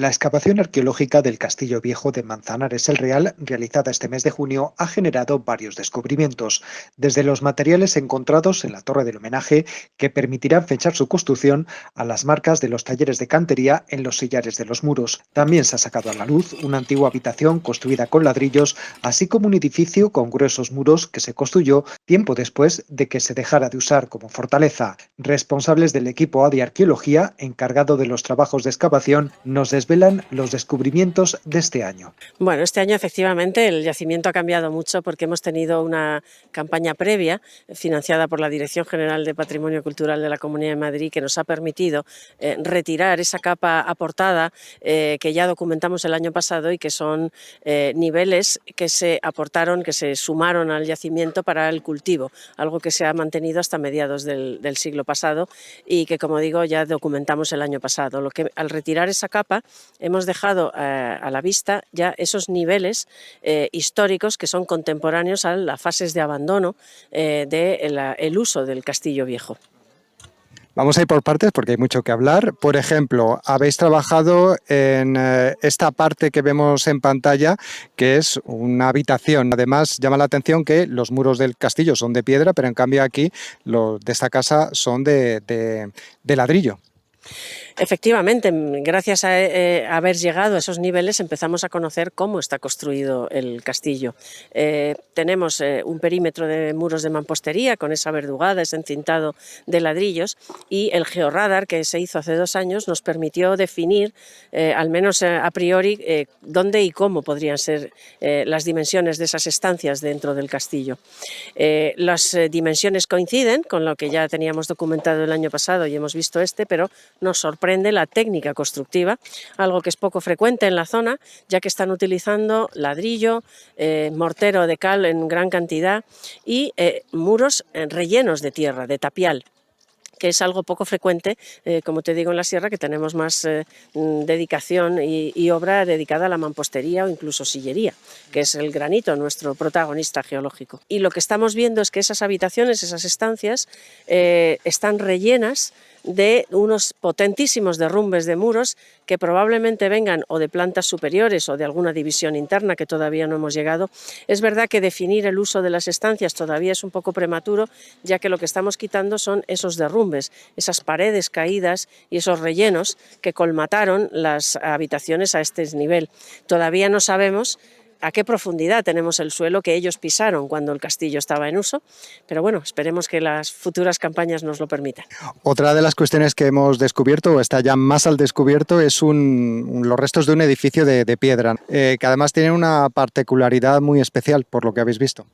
La excavación arqueológica del Castillo Viejo de Manzanares el Real, realizada este mes de junio, ha generado varios descubrimientos, desde los materiales encontrados en la torre del homenaje, que permitirán fechar su construcción, a las marcas de los talleres de cantería en los sillares de los muros. También se ha sacado a la luz una antigua habitación construida con ladrillos, así como un edificio con gruesos muros que se construyó tiempo después de que se dejara de usar como fortaleza. Responsables del equipo de arqueología encargado de los trabajos de excavación nos desvelan los descubrimientos de este año. Bueno, este año efectivamente el yacimiento ha cambiado mucho porque hemos tenido una campaña previa financiada por la Dirección General de Patrimonio Cultural de la Comunidad de Madrid que nos ha permitido retirar esa capa aportada que ya documentamos el año pasado y que son niveles que se aportaron, que se sumaron al yacimiento para el cultivo, algo que se ha mantenido hasta mediados del siglo pasado y que, como digo, ya documentamos el año pasado. Lo que al retirar esa capa hemos dejado a la vista ya esos niveles históricos que son contemporáneos a las fases de abandono del uso del Castillo Viejo. Vamos a ir por partes porque hay mucho que hablar. Por ejemplo, habéis trabajado en esta parte que vemos en pantalla, que es una habitación. Además, llama la atención que los muros del castillo son de piedra, pero en cambio aquí los de esta casa son de ladrillo. Efectivamente, gracias a haber llegado a esos niveles empezamos a conocer cómo está construido el castillo. Tenemos un perímetro de muros de mampostería con esa verdugada, ese encintado de ladrillos, y el georradar que se hizo hace 2 años nos permitió definir, al menos a priori, dónde y cómo podrían ser las dimensiones de esas estancias dentro del castillo. Las dimensiones coinciden con lo que ya teníamos documentado el año pasado y hemos visto pero nos sorprende la técnica constructiva, algo que es poco frecuente en la zona, ya que están utilizando ladrillo, mortero de cal en gran cantidad y muros rellenos de tierra, de tapial, que es algo poco frecuente, como te digo, en la sierra, que tenemos más dedicación y obra dedicada a la mampostería o incluso sillería, que es el granito, nuestro protagonista geológico. Y lo que estamos viendo es que esas habitaciones, esas estancias, están rellenas de unos potentísimos derrumbes de muros que probablemente vengan o de plantas superiores o de alguna división interna que todavía no hemos llegado. Es verdad que definir el uso de las estancias todavía es un poco prematuro, ya que lo que estamos quitando son esos derrumbes, esas paredes caídas y esos rellenos que colmataron las habitaciones a este nivel. Todavía no sabemos a qué profundidad tenemos el suelo que ellos pisaron cuando el castillo estaba en uso, pero bueno, esperemos que las futuras campañas nos lo permitan. Otra de las cuestiones que hemos descubierto, o está ya más al descubierto, es los restos de un edificio de piedra, que además tiene una particularidad muy especial, por lo que habéis visto.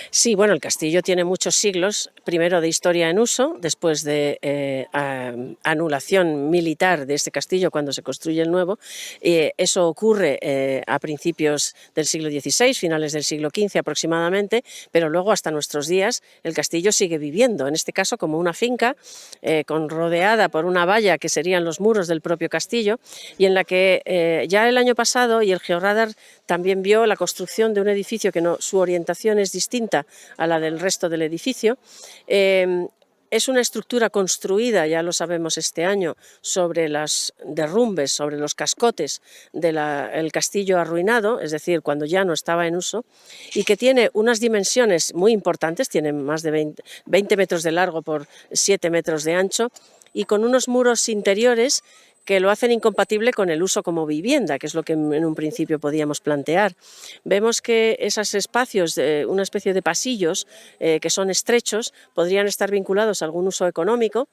Sí, bueno, el castillo tiene muchos siglos, primero de historia en uso, después de anulación militar de este castillo cuando se construye el nuevo. Eso ocurre a principios del siglo XVI, finales del siglo XV aproximadamente, pero luego hasta nuestros días el castillo sigue viviendo, en este caso como una finca rodeada por una valla que serían los muros del propio castillo y en la que ya el año pasado y el georradar también vio la construcción de un edificio que su orientación es distinta a la del resto del edificio. Es una estructura construida, ya lo sabemos este año, sobre los derrumbes, sobre los cascotes del castillo arruinado, es decir, cuando ya no estaba en uso, y que tiene unas dimensiones muy importantes, tiene más de 20 metros de largo por 7 metros de ancho, y con unos muros interiores que lo hacen incompatible con el uso como vivienda, que es lo que en un principio podíamos plantear. Vemos que esos espacios, una especie de pasillos que son estrechos, podrían estar vinculados a algún uso económico,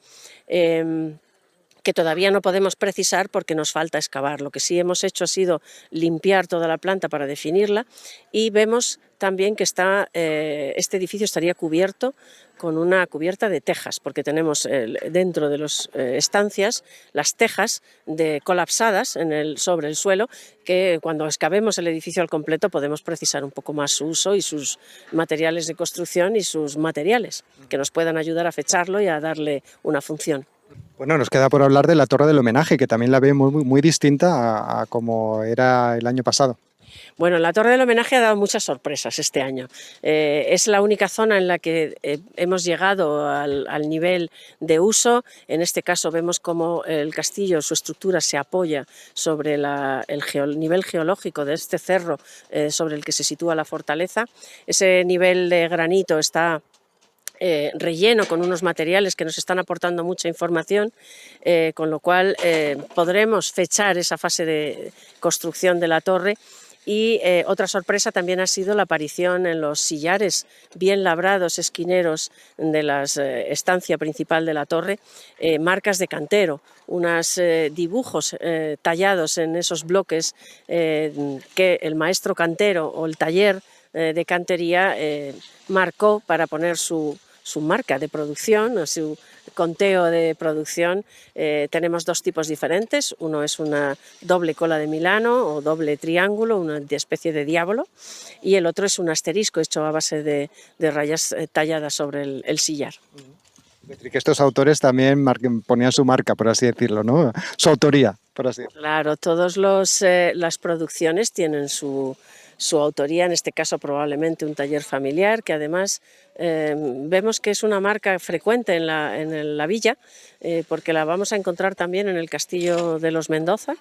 que todavía no podemos precisar porque nos falta excavar. Lo que sí hemos hecho ha sido limpiar toda la planta para definirla y vemos también que este edificio estaría cubierto con una cubierta de tejas, porque tenemos dentro de las estancias las tejas colapsadas sobre el suelo, que cuando excavemos el edificio al completo podemos precisar un poco más su uso y sus materiales de construcción y sus materiales, que nos puedan ayudar a fecharlo y a darle una función. Bueno, nos queda por hablar de la torre del homenaje, que también la vemos muy distinta a como era el año pasado. Bueno, la Torre del Homenaje ha dado muchas sorpresas este año. Es la única zona en la que hemos llegado al nivel de uso. En este caso vemos cómo el castillo, su estructura se apoya sobre el nivel geológico de este cerro sobre el que se sitúa la fortaleza. Ese nivel de granito está relleno con unos materiales que nos están aportando mucha información, con lo cual podremos fechar esa fase de construcción de la torre. Y otra sorpresa también ha sido la aparición en los sillares bien labrados, esquineros de la estancia principal de la torre, marcas de cantero, unos dibujos tallados en esos bloques que el maestro cantero o el taller de cantería marcó para poner su marca de producción, o su conteo de producción. Tenemos dos tipos diferentes, uno es una doble cola de Milano o doble triángulo, una especie de diablo, y el otro es un asterisco hecho a base de rayas talladas sobre el sillar. Es decir, que estos autores también ponían su marca, por así decirlo, ¿no? Su autoría, por así decirlo. Claro, todas las producciones tienen su autoría, en este caso probablemente un taller familiar, que además vemos que es una marca frecuente en la villa, porque la vamos a encontrar también en el castillo de los Mendoza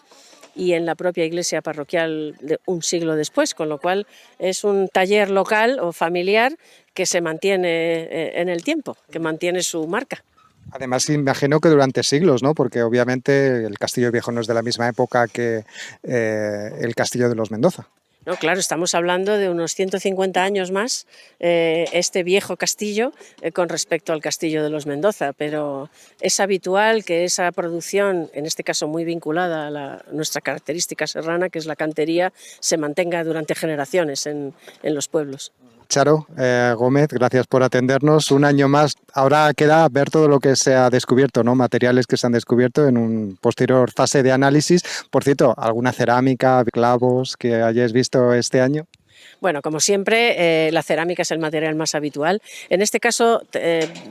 y en la propia iglesia parroquial de un siglo después, con lo cual es un taller local o familiar que se mantiene en el tiempo, que mantiene su marca. Además, imagino que durante siglos, ¿no? Porque obviamente el Castillo Viejo no es de la misma época que el Castillo de los Mendoza. No, claro, estamos hablando de unos 150 años más, este viejo castillo con respecto al castillo de los Mendoza, pero es habitual que esa producción, en este caso muy vinculada a nuestra característica serrana, que es la cantería, se mantenga durante generaciones en los pueblos. Charo Gómez, gracias por atendernos. Un año más. Ahora queda ver todo lo que se ha descubierto, ¿no? Materiales que se han descubierto en un posterior fase de análisis. Por cierto, ¿alguna cerámica, clavos que hayáis visto este año? Bueno, como siempre, la cerámica es el material más habitual. En este caso,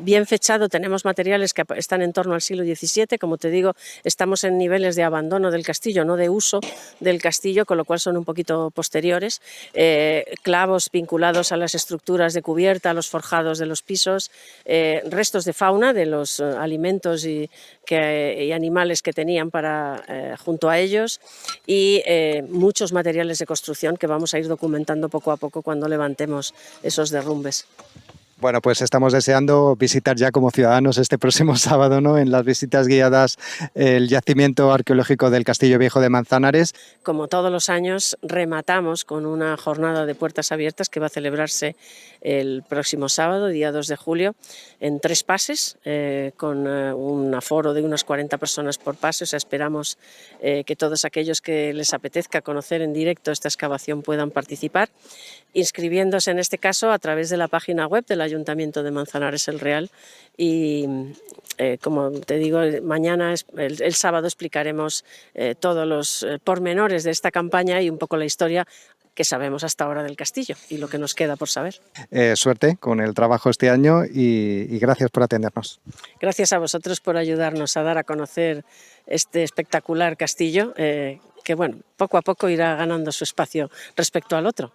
bien fechado, tenemos materiales que están en torno al siglo XVII. Como te digo, estamos en niveles de abandono del castillo, no de uso del castillo, con lo cual son un poquito posteriores. Clavos vinculados a las estructuras de cubierta, a los forjados de los pisos, restos de fauna, de los alimentos y animales que tenían junto a ellos, y muchos materiales de construcción que vamos a ir documentando poco a poco cuando levantemos esos derrumbes. Bueno, pues estamos deseando visitar ya como ciudadanos este próximo sábado, ¿no? En las visitas guiadas, el yacimiento arqueológico del Castillo Viejo de Manzanares. Como todos los años, rematamos con una jornada de puertas abiertas que va a celebrarse el próximo sábado, día 2 de julio, en 3 pases, con un aforo de unas 40 personas por pase. O sea, esperamos que todos aquellos que les apetezca conocer en directo esta excavación puedan participar, inscribiéndose en este caso a través de la página web del Ayuntamiento de Manzanares el Real. Y como te digo, mañana, el sábado, explicaremos todos los pormenores de esta campaña y un poco la historia que sabemos hasta ahora del castillo y lo que nos queda por saber. Suerte con el trabajo este año y gracias por atendernos. Gracias a vosotros por ayudarnos a dar a conocer este espectacular castillo que, bueno, poco a poco irá ganando su espacio respecto al otro.